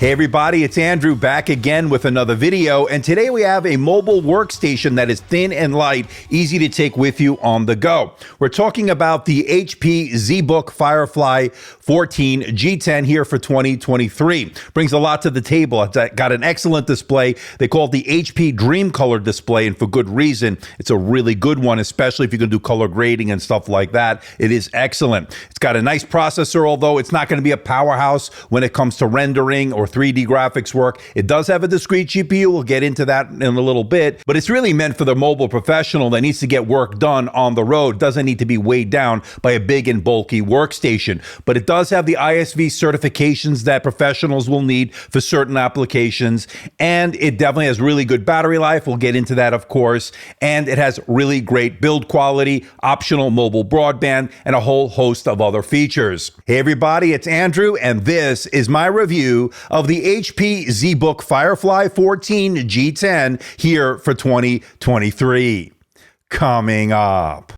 Hey everybody, it's Andrew back again with another video, and today we have a mobile workstation that is thin and light, easy to take with you on the go. We're talking about the HP ZBook Firefly 14 G10 here for 2023. Brings a lot to the table. It's got an excellent display. They call it the HP Dream Color display, and for good reason. It's a really good one, especially if you can do color grading and stuff like that. It is excellent. It's got a nice processor, although it's not going to be a powerhouse when it comes to rendering or 3D graphics work. It does have a discrete GPU. We'll get into that in a little bit, but it's really meant for the mobile professional that needs to get work done on the road. Doesn't need to be weighed down by a big and bulky workstation, but it does have the ISV certifications that professionals will need for certain applications, and it definitely has really good battery life. We'll get into that, of course, and it has really great build quality, optional mobile broadband, and a whole host of other features. Hey everybody, it's Andrew, and this is my review of the HP ZBook Firefly 14 G10 here for 2023. Coming up.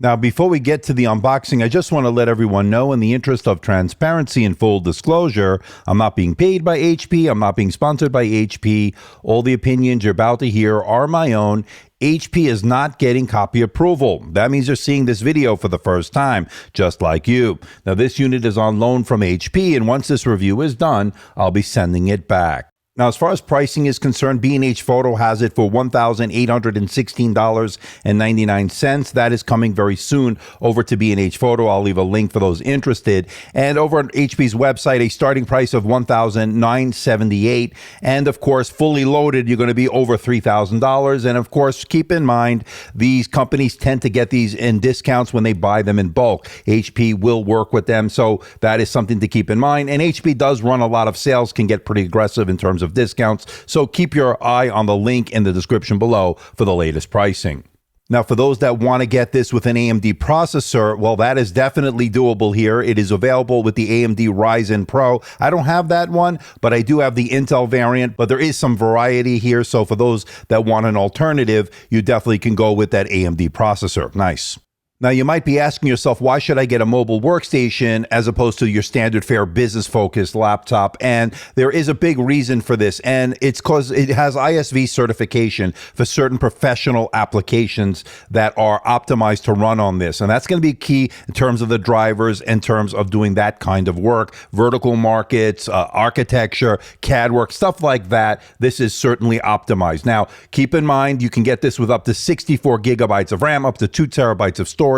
Now, before we get to the unboxing, I just want to let everyone know, in the interest of transparency and full disclosure, I'm not being paid by HP. I'm not being sponsored by HP. All the opinions you're about to hear are my own. HP is not getting copy approval. That means you're seeing this video for the first time, just like you. Now, this unit is on loan from HP, and once this review is done, I'll be sending it back. Now, as far as pricing is concerned, B&H Photo has it for $1,816.99. That is coming very soon over to B&H Photo. I'll leave a link for those interested. And over on HP's website, a starting price of $1,978. And of course, fully loaded, you're going to be over $3,000. And of course, keep in mind, these companies tend to get these in discounts when they buy them in bulk. HP will work with them, so that is something to keep in mind. And HP does run a lot of sales, can get pretty aggressive in terms of discounts, so keep your eye on the link in the description below for the latest pricing. Now, for those that want to get this with an AMD processor, well, that is definitely doable here. It is available with the AMD Ryzen Pro. I don't have that one, but I do have the Intel variant, but there is some variety here. So for those that want an alternative, you definitely can go with that AMD processor. Nice. Now, you might be asking yourself, why should I get a mobile workstation as opposed to your standard fare business-focused laptop? And there is a big reason for this, and it's because it has ISV certification for certain professional applications that are optimized to run on this. And that's going to be key in terms of the drivers, in terms of doing that kind of work, vertical markets, architecture, CAD work, stuff like that. This is certainly optimized. Now, keep in mind, you can get this with up to 64 gigabytes of RAM, up to 2 terabytes of storage,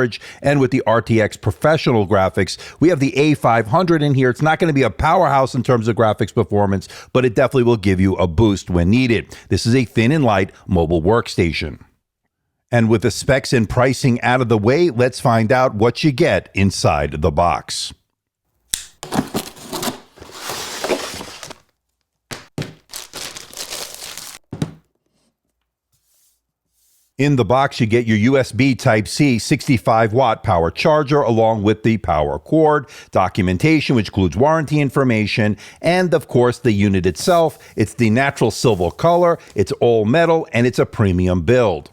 and with the RTX professional graphics. We have the A500 in here. It's not going to be a powerhouse in terms of graphics performance, but it definitely will give you a boost when needed. This is a thin and light mobile workstation. And with the specs and pricing out of the way, let's find out what you get inside the box. In the box, you get your USB Type-C 65-watt power charger along with the power cord, documentation, which includes warranty information, and of course, the unit itself. It's the natural silver color, it's all metal, and it's a premium build.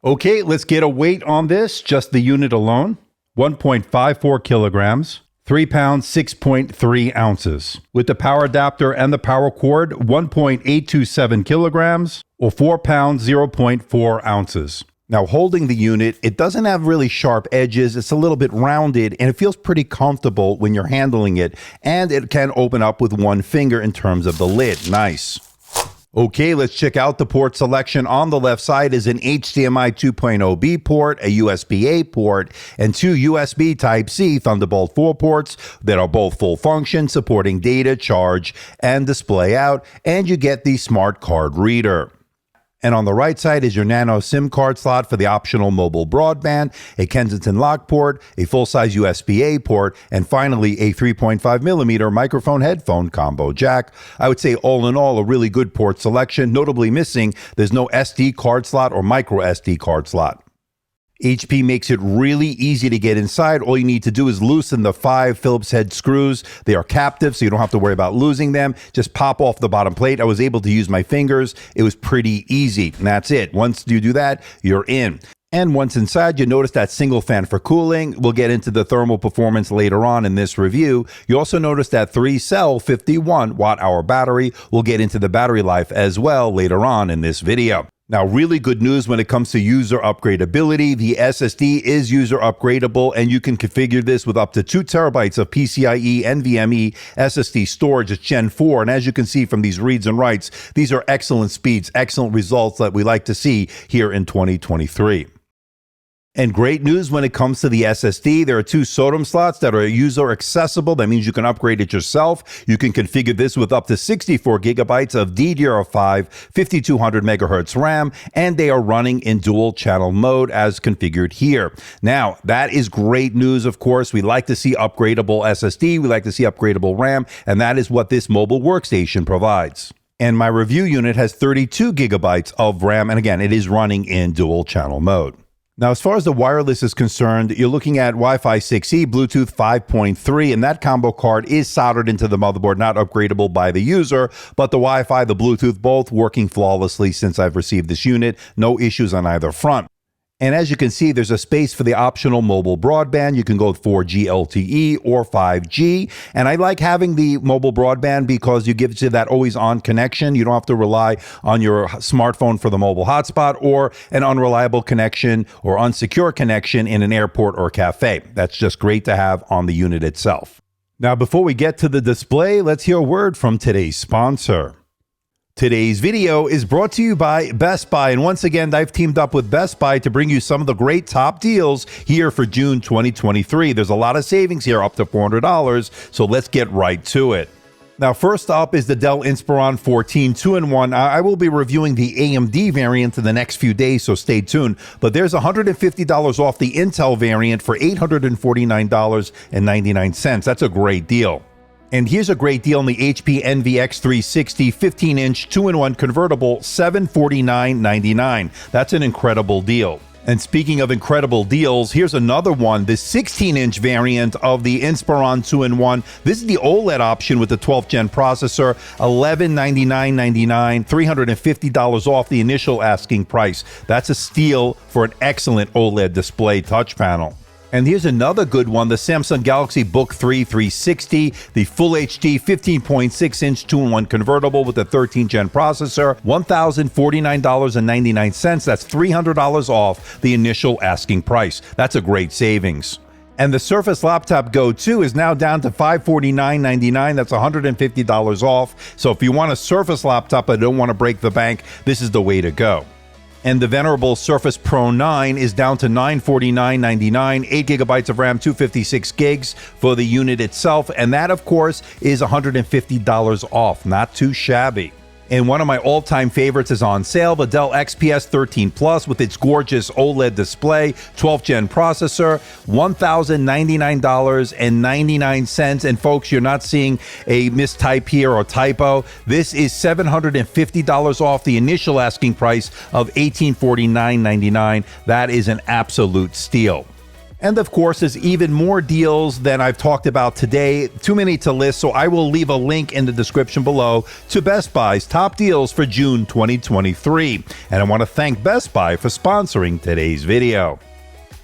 Okay, let's get a weight on this, just the unit alone. 1.54 kilograms. 3 pounds, 6.3 ounces. With the power adapter and the power cord, 1.827 kilograms, or 4 pounds, 0.4 ounces. Now, holding the unit, it doesn't have really sharp edges. It's a little bit rounded, and it feels pretty comfortable when you're handling it. And it can open up with one finger in terms of the lid. Nice. Okay, let's check out the port selection. On the left side is an HDMI 2.0B port, a USB-A port, and 2 USB Type-C Thunderbolt 4 ports that are both full function, supporting data, charge, and display out, and you get the smart card reader. And on the right side is your nano SIM card slot for the optional mobile broadband, a Kensington lock port, a full-size USB-A port, and finally a 3.5mm microphone headphone combo jack. I would say all in all, a really good port selection. Notably missing, there's no SD card slot or micro SD card slot. HP makes it really easy to get inside. All you need to do is loosen the 5 Phillips head screws. They are captive, so you don't have to worry about losing them. Just pop off the bottom plate. I was able to use my fingers. It was pretty easy, and that's it. Once you do that, you're in. And once inside, you notice that single fan for cooling. We'll get into the thermal performance later on in this review. You also notice that 3-cell 51 watt-hour battery. We'll get into the battery life as well later on in this video. Now, really good news when it comes to user upgradability. The SSD is user upgradable, and you can configure this with up to 2 terabytes of PCIe NVMe SSD storage. It's Gen 4, and as you can see from these reads and writes, these are excellent speeds, excellent results that we like to see here in 2023. And great news when it comes to the SSD. There are 2 SODIMM slots that are user accessible. That means you can upgrade it yourself. You can configure this with up to 64 gigabytes of DDR5 5200 megahertz RAM, and they are running in dual channel mode as configured here. Now, that is great news, of course. We like to see upgradable SSD. We like to see upgradable RAM, and that is what this mobile workstation provides. And my review unit has 32 gigabytes of RAM, and again, it is running in dual channel mode. Now, as far as the wireless is concerned, you're looking at Wi-Fi 6E, Bluetooth 5.3, and that combo card is soldered into the motherboard, not upgradable by the user, but the Wi-Fi, the Bluetooth, both working flawlessly since I've received this unit. No issues on either front. And as you can see, there's a space for the optional mobile broadband. You can go 4G LTE or 5G. And I like having the mobile broadband because you give you that always on connection. You don't have to rely on your smartphone for the mobile hotspot or an unreliable connection or unsecure connection in an airport or cafe. That's just great to have on the unit itself. Now, before we get to the display, let's hear a word from today's sponsor. Today's video is brought to you by Best Buy, and once again, I've teamed up with Best Buy to bring you some of the great top deals here for June 2023. There's a lot of savings here, up to $400, so let's get right to it. Now, first up is the Dell Inspiron 14 2-in-1. I will be reviewing the AMD variant in the next few days, so stay tuned. But there's $150 off the Intel variant for $849.99. That's a great deal. And here's a great deal on the HP NVX 360 15-inch 2-in-1 convertible, $749.99. That's an incredible deal. And speaking of incredible deals, here's another one, the 16-inch variant of the Inspiron 2-in-1. This is the OLED option with the 12th gen processor, $1199.99, $350 off the initial asking price. That's a steal for an excellent OLED display touch panel. And here's another good one, the Samsung Galaxy Book 3 360, the Full HD 15.6-inch 2-in-1 convertible with a 13th gen processor, $1,049.99. That's $300 off the initial asking price. That's a great savings. And the Surface Laptop Go 2 is now down to $549.99. That's $150 off. So if you want a Surface laptop but don't want to break the bank, this is the way to go. And the venerable Surface Pro 9 is down to $949.99, 8 gigabytes of RAM, 256 gigs for the unit itself. And that, of course, is $150 off. Not too shabby. And one of my all-time favorites is on sale, the Dell XPS 13 Plus with its gorgeous OLED display, 12th gen processor, $1,099.99. And folks, you're not seeing a mistype here or typo. This is $750 off the initial asking price of $1,849.99. That is an absolute steal. And of course, there's even more deals than I've talked about today. Too many to list, so I will leave a link in the description below to Best Buy's top deals for June 2023. And I want to thank Best Buy for sponsoring today's video.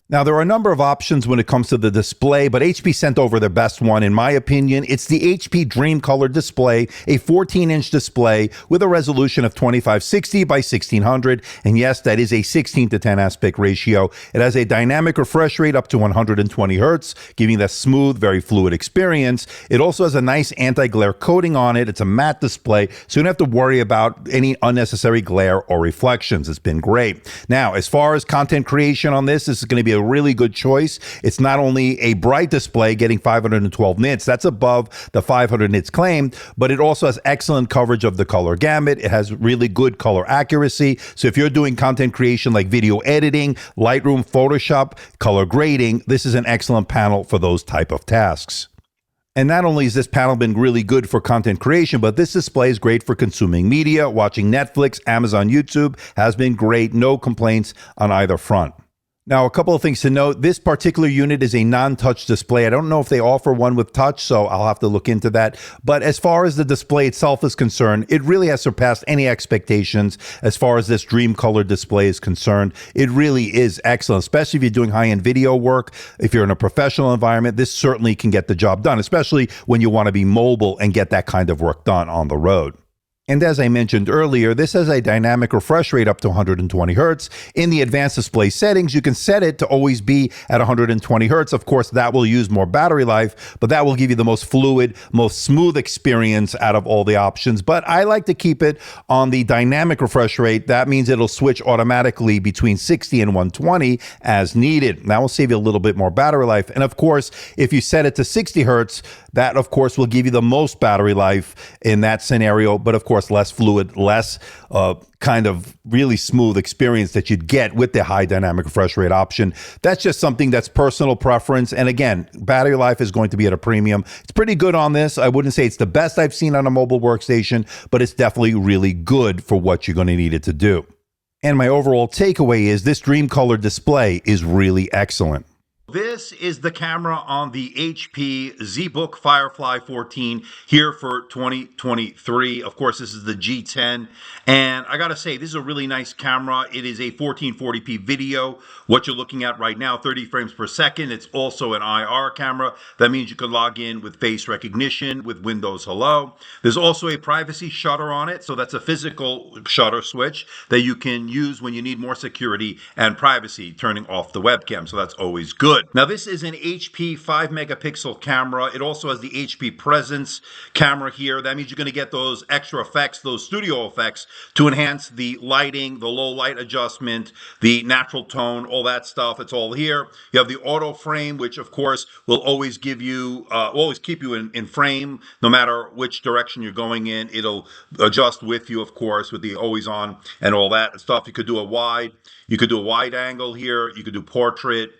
Now, there are a number of options when it comes to the display, but HP sent over their best one, in my opinion. It's the HP Dream Color display, a 14-inch display with a resolution of 2560 by 1600. And yes, that is a 16:10 aspect ratio. It has a dynamic refresh rate up to 120 hertz, giving that smooth, very fluid experience. It also has a nice anti-glare coating on it. It's a matte display, so you don't have to worry about any unnecessary glare or reflections. It's been great. Now, as far as content creation on this is going to be a really good choice. It's not only a bright display getting 512 nits, that's above the 500 nits claimed, but it also has excellent coverage of the color gamut. It has really good color accuracy. So if you're doing content creation like video editing, Lightroom, Photoshop, color grading, this is an excellent panel for those type of tasks. And not only has this panel been really good for content creation, but this display is great for consuming media. Watching Netflix, Amazon, YouTube has been great. No complaints on either front. Now, a couple of things to note. This particular unit is a non-touch display. I don't know if they offer one with touch, so I'll have to look into that. But as far as the display itself is concerned, it really has surpassed any expectations as far as this Dream Color display is concerned. It really is excellent, especially if you're doing high-end video work. If you're in a professional environment, this certainly can get the job done, especially when you want to be mobile and get that kind of work done on the road. And as I mentioned earlier, this has a dynamic refresh rate up to 120 Hertz. In the advanced display settings, you can set it to always be at 120 Hertz. Of course, that will use more battery life, but that will give you the most fluid, most smooth experience out of all the options. But I like to keep it on the dynamic refresh rate. That means it'll switch automatically between 60 and 120 as needed. That will save you a little bit more battery life. And of course, if you set it to 60 Hertz, that of course will give you the most battery life in that scenario, but of course less fluid, less kind of really smooth experience that you'd get with the high dynamic refresh rate option. That's just something that's personal preference. And again, battery life is going to be at a premium. It's pretty good on this. I wouldn't say it's the best I've seen on a mobile workstation, but it's definitely really good for what you're going to need it to do. And my overall takeaway is this Dream Color display is really excellent. This is the camera on the HP ZBook Firefly 14 here for 2023. Of course, this is the G10. And I got to say, this is a really nice camera. It is a 1440p video. What you're looking at right now, 30 frames per second. It's also an IR camera. That means you can log in with face recognition with Windows Hello. There's also a privacy shutter on it. So that's a physical shutter switch that you can use when you need more security and privacy, turning off the webcam. So that's always good. Now this is an HP 5 megapixel camera. It also has the HP Presence camera here. That means you're going to get those extra effects, those studio effects to enhance the lighting, the low light adjustment, the natural tone, all that stuff. It's all here. You have the auto frame, which of course will always give you, always keep you in frame, no matter which direction you're going in. It'll adjust with you, of course, with the always on and all that stuff. You could do a wide angle here. You could do portrait.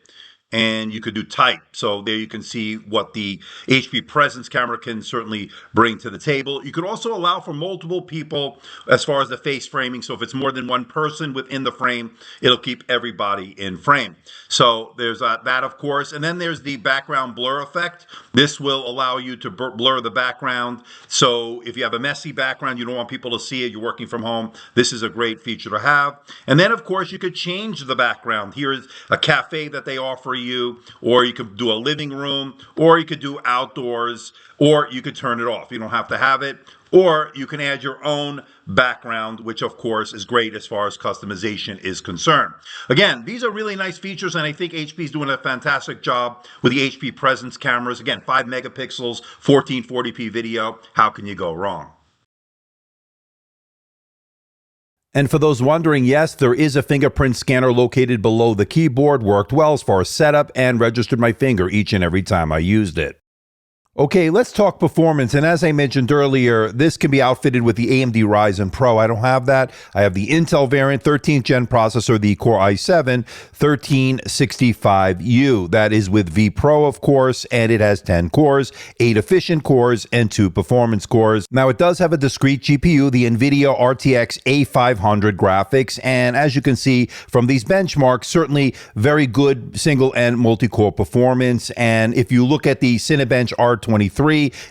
And you could do type. So there you can see what the HP Presence camera can certainly bring to the table. You could also allow for multiple people as far as the face framing. So if it's more than one person within the frame, it'll keep everybody in frame. So there's that, of course. And then there's the background blur effect. This will allow you to blur the background. So if you have a messy background, you don't want people to see it, you're working from home, this is a great feature to have. And then, of course, you could change the background. Here's a cafe that they offer you, or you could do a living room, or you could do outdoors, or you could turn it off. You don't have to have it. Or you can add your own background, which of course is great as far as customization is concerned. Again, these are really nice features, and I think HP is doing a fantastic job with the HP Presence cameras. Again, 5 megapixels, 1440p video. How can you go wrong? And for those wondering, yes, there is a fingerprint scanner located below the keyboard. Worked well as far as setup and registered my finger each and every time I used it. Okay, let's talk performance. And as I mentioned earlier, this can be outfitted with the AMD Ryzen Pro. I don't have that. I have the Intel variant, 13th gen processor, the Core i7 1365U. That is with V Pro, of course, and it has 10 cores, 8 efficient cores, and 2 performance cores. Now, it does have a discrete GPU, the NVIDIA RTX A500 graphics. And as you can see from these benchmarks, certainly very good single and multi-core performance. And if you look at the Cinebench R23,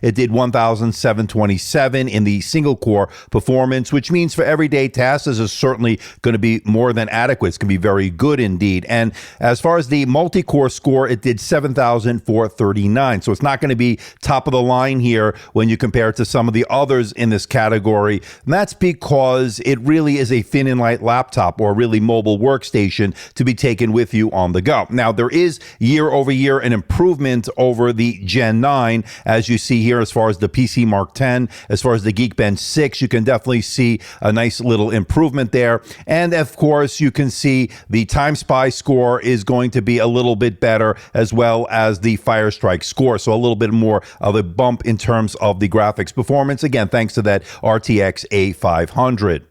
it did 1,727 in the single core performance, which means for everyday tasks, this is certainly going to be more than adequate. It's going to be very good indeed. And as far as the multi-core score, it did 7,439. So it's not going to be top of the line here when you compare it to some of the others in this category. And that's because it really is a thin and light laptop or really mobile workstation to be taken with you on the go. Now, there is year over year an improvement over the Gen 9. As you see here, as far as the PC Mark 10, as far as the Geekbench 6, you can definitely see a nice little improvement there. And of course, you can see the Time Spy score is going to be a little bit better, as well as the Firestrike score. So a little bit more of a bump in terms of the graphics performance. Again, thanks to that RTX A500.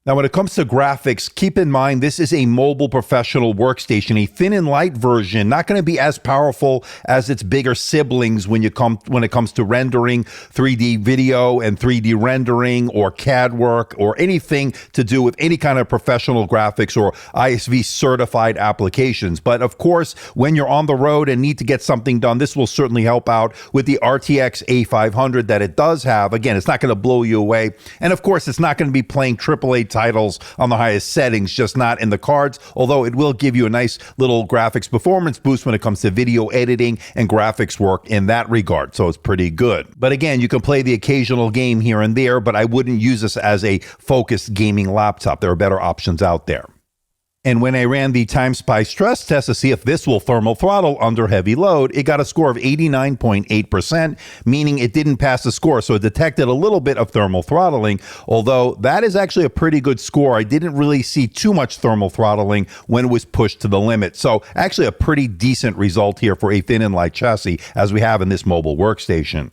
Now, when it comes to graphics, keep in mind this is a mobile professional workstation, a thin and light version, not going to be as powerful as its bigger siblings when it comes to rendering 3D video and 3D rendering or CAD work or anything to do with any kind of professional graphics or ISV certified applications. But of course, when you're on the road and need to get something done, this will certainly help out with the RTX A500 that it does have. Again, it's not going to blow you away. And of course, it's not going to be playing AAA titles on the highest settings, just not in the cards, although it will give you a nice little graphics performance boost when it comes to video editing and graphics work in that regard. So it's pretty good. But again, you can play the occasional game here and there, but I wouldn't use this as a focused gaming laptop. There are better options out there. And when I ran the TimeSpy stress test to see if this will thermal throttle under heavy load, it got a score of 89.8%, meaning it didn't pass the score. So it detected a little bit of thermal throttling, although that is actually a pretty good score. I didn't really see too much thermal throttling when it was pushed to the limit. So actually a pretty decent result here for a thin and light chassis as we have in this mobile workstation.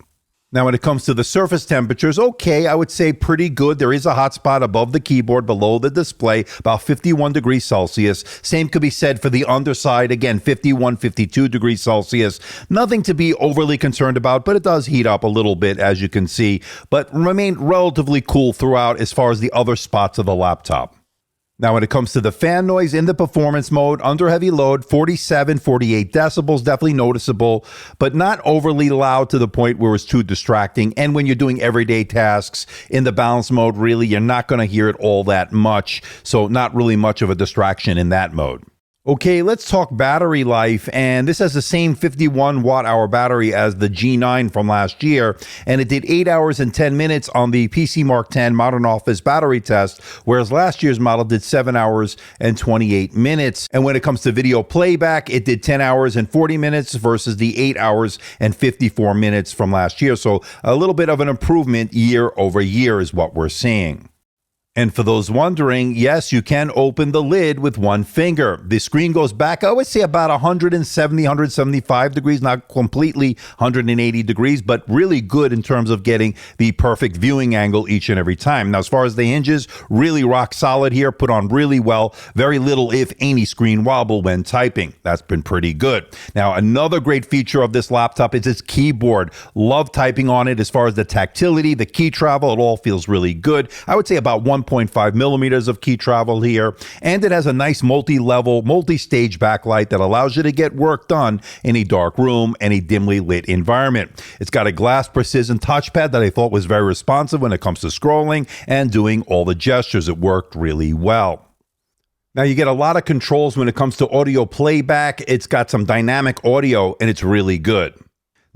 Now, when it comes to the surface temperatures, okay, I would say pretty good. There is a hot spot above the keyboard, below the display, about 51 degrees Celsius. Same could be said for the underside. Again, 51, 52 degrees Celsius. Nothing to be overly concerned about, but it does heat up a little bit, as you can see, but remain relatively cool throughout as far as the other spots of the laptop. Now, when it comes to the fan noise in the performance mode, under heavy load, 47, 48 decibels, definitely noticeable, but not overly loud to the point where it's too distracting. And when you're doing everyday tasks in the balance mode, really, you're not going to hear it all that much. So not really much of a distraction in that mode. Okay, let's talk battery life, and this has the same 51 watt-hour battery as the G9 from last year, and it did 8 hours and 10 minutes on the PC Mark X Modern Office battery test, whereas last year's model did 7 hours and 28 minutes. And when it comes to video playback, it did 10 hours and 40 minutes versus the 8 hours and 54 minutes from last year. So a little bit of an improvement year over year is what we're seeing. And for those wondering, yes, you can open the lid with one finger. The screen goes back, I would say about 170, 175 degrees, not completely 180 degrees, but really good in terms of getting the perfect viewing angle each and every time. Now, as far as the hinges, really rock solid here, put on really well. Very little, if any, screen wobble when typing. That's been pretty good. Now, another great feature of this laptop is its keyboard. Love typing on it as far as the tactility, the key travel, it all feels really good. I would say about 1.5 millimeters of key travel here, and it has a nice multi-level, multi-stage backlight that allows you to get work done in a dark room and a dimly lit environment. It's got a glass precision touchpad that I thought was very responsive when it comes to scrolling and doing all the gestures. It worked really well. Now, you get a lot of controls when it comes to audio playback. It's got some dynamic audio, and it's really good.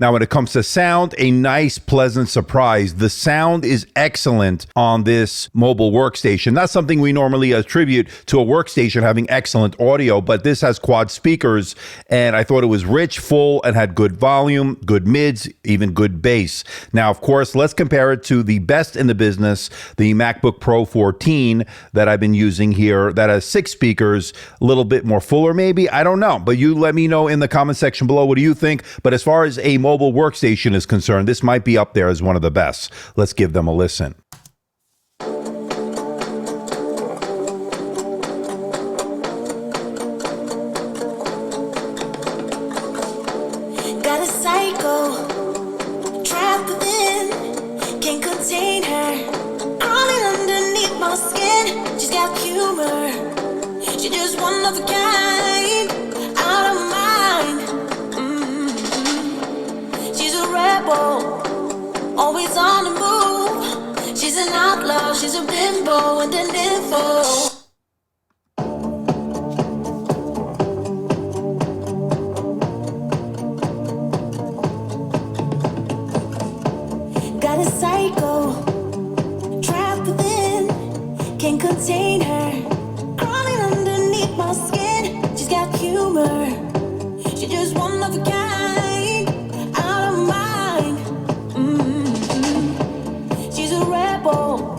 Now, when it comes to sound, a nice, pleasant surprise. The sound is excellent on this mobile workstation. Not something we normally attribute to a workstation having excellent audio, but this has quad speakers, and I thought it was rich, full, and had good volume, good mids, even good bass. Now, of course, let's compare it to the best in the business, the MacBook Pro 14 that I've been using here that has 6 speakers, a little bit more fuller maybe. I don't know, but you let me know in the comment section below. What do you think? But as far as a mobile workstation is concerned, this might be up there as one of the best. Let's give them a listen. Got a psycho trapped within, can't contain her, crawling underneath my skin. She's got humor, she just one of a kind, out of mind. She's a rebel, always on the move. She's an outlaw, she's a bimbo and an info. Got a psycho trapped within, can't contain her, crawling underneath my skin. She's got humor, she just one of a kind, out of mind. She's a rebel,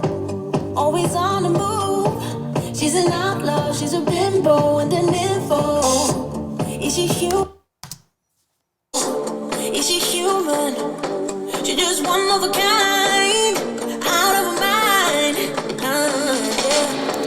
always on the move. She's an outlaw, she's a bimbo and an info. Is she human? Is she human? She's just one of a kind, out of her mind. Yeah.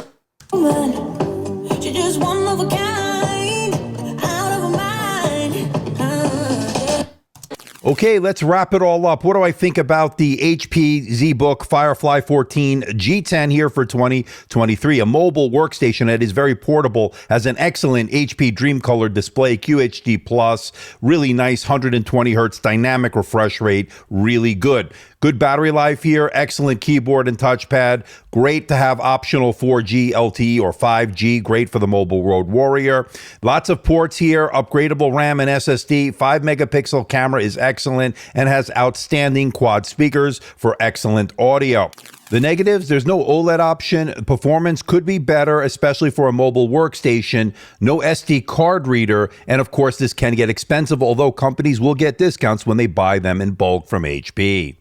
Okay, let's wrap it all up. What do I think about the HP ZBook Firefly 14 G10 here for 2023? A mobile workstation that is very portable, has an excellent HP Dream Color display, QHD+, really nice 120 hertz dynamic refresh rate, really good. Good battery life here, excellent keyboard and touchpad, great to have optional 4G LTE or 5G, great for the mobile road warrior. Lots of ports here, upgradable RAM and SSD, 5 megapixel camera is excellent and has outstanding quad speakers for excellent audio. The negatives, there's no OLED option. Performance could be better, especially for a mobile workstation. No SD card reader. And of course, this can get expensive, although companies will get discounts when they buy them in bulk from HP.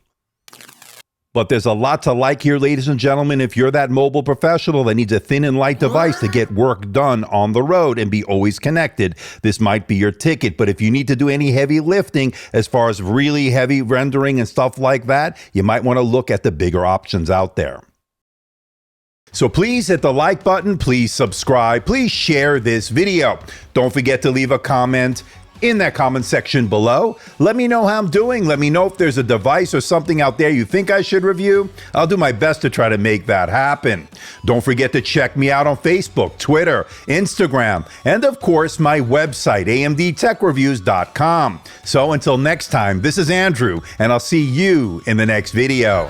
But there's a lot to like here, ladies and gentlemen. If you're that mobile professional that needs a thin and light device to get work done on the road and be always connected, this might be your ticket. But if you need to do any heavy lifting as far as really heavy rendering and stuff like that, you might want to look at the bigger options out there. So please hit the like button, please subscribe, please share this video. Don't forget to leave a comment in that comment section below. Let me know how I'm doing. Let me know if there's a device or something out there you think I should review. I'll do my best to try to make that happen. Don't forget to check me out on Facebook, Twitter, Instagram, and of course my website, amdtechreviews.com. So until next time, this is Andrew, and I'll see you in the next video.